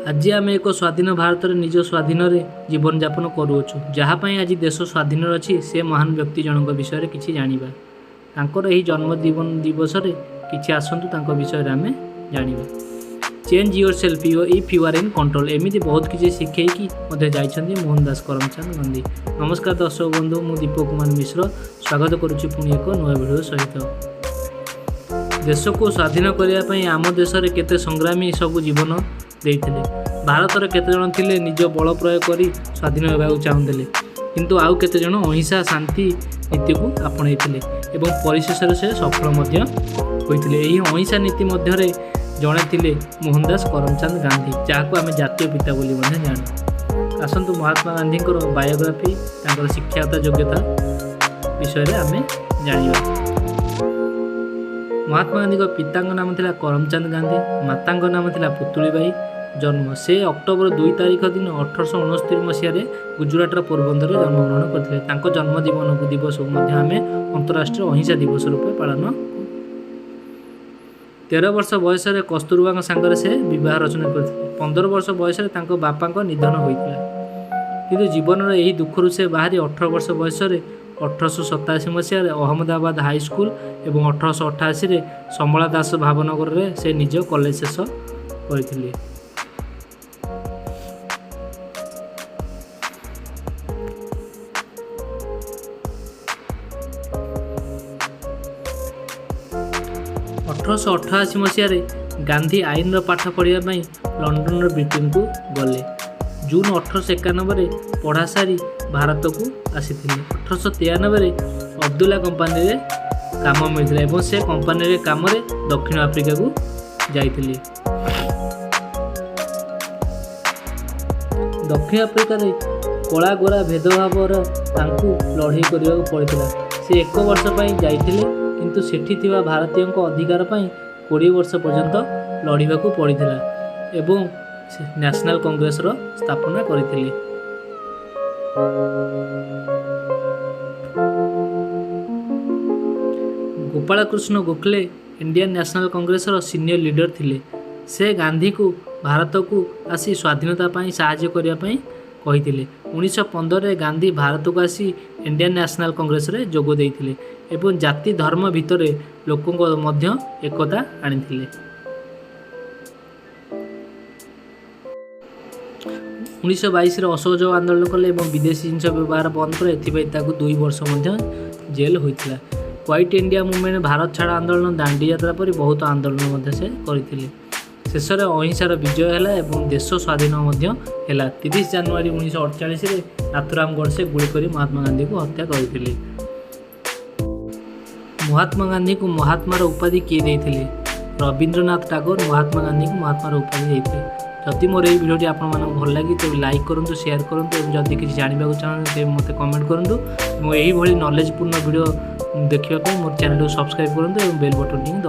आज आम एक स्वाधीन भारत में निज स्वाधीन जीवन यापन करुचु जहाँपाई आज देश स्वाधीन अच्छी से महान व्यक्ति जनक विषय में किसी जाना तांकर यही जन्म जीवन दिवस किसी आसतु विषय में आम जाना। Change yourself if you are in control एमती बहुत किसी शिखेकी जाइछन्ति मोहनदास करमचंद गांधी। नमस्कार दर्शक बंधु मु दीपक कुमार मिश्र स्वागत करुच्ची पुणी एक नया वीडियो सहित। देश को स्वाधीन करने आम देश में केते संग्रामी सब जीवन देते भारत में केते जन थिले निज बल प्रयोग कर स्वाधीन होगा चाहूले किंतु आउ केते जन अहिंसा शांति नीति को आपणई एवं परिशेष से सफल होते। यही अहिंसा नीति मध्य जड़े थिले मोहनदास करमचंद गांधी जहाँ आम जातीय पिता बोली जाणु। आसतु महात्मा गांधी बायोग्राफी शिक्षागत योग्यता विषय आम जाना। महात्मा गांधी पिता नाम था करमचंद गांधी, माता नाम था पुतुलीबाई। जन्म से अक्टोबर 2 तारिख दिन 1869 मसीह गुजराटर पोरबंदर जन्मग्रहण करते। जन्म दिवस को आम अंतर्राष्ट्रीय अहिंसा दिवस रूप पालन। 13 वर्ष बयस कस्तूरबा सांगे से बह रचना करते। 15 वर्ष बयस बापा निधन होता कि जीवन यही दुखर से बाहरी 18 वर्ष बयस 1887 मसीह अहमदाबाद हाईस्कूल और 1888 समला दास भावनगर में से निज कॉलेज शेष करते। मसीह गांधी आईन पाठ पढ़ाई लंडन ब्रिटेन को गले। जून 1891 पढ़ा सारी भारत को आसी। 1893 अब्दुल्ला कंपानी रे काम मिलता और से कंपानी रे काम रे दक्षिण आफ्रिका को जाइए। दक्षिण आफ्रिका रे कला गोरा भेदभाव लड़ाई करने पड़ता। से 1 वर्ष जाइए किंतु सेठी थिबा भारतीय अधिकार पाई 20 वर्ष पर्यंत लड़ाई पड़ता एवं नेशनल कांग्रेस रो स्थापना करथिले। गोपाल कृष्ण गोखले इंडियन नेशनल कांग्रेस रो सीनियर लीडर थिले। से गांधी को भारत को आसी स्वाधीनता पाई सहायता करने कही। 1915 गांधी भारत को आसी इंडियन नेशनल कांग्रेस रे जोग देइथिले एवं जाति धर्म भितर लोकों मध्य एकता आनिथिले। 1922 असहयोग आंदोलन कले और विदेशी जिनस व्यवहार बंद कर 2 वर्ष जेल होता। व्हाइट इंडिया मूवमेंट भारत छाड़ आंदोलन दांडी यात्रा पर बहुत आंदोलन से करते। शेष में अहिंसार विजय है और देश स्वाधीन है। 30 जनवरी 1948 नाथुराम गोडसे गुली कर महात्मा गांधी को हत्या करते। महात्मा गांधी को महात्मार उपाधि किए देते? रवींद्रनाथ टैगोर महात्मा गांधी को महात्मार उपाधि देते। जदि मोर यही वीडियो आपको भल लगी तो लाइक करूँ, शेयर करूँ और जदि किसी जानवा चाहते तेज मत कमेंट करूँ और यही नॉलेजपूर्ण वीडियो देखा मोर चैनल को सब्सक्राइब करूँ और बेल बटन दबाइए।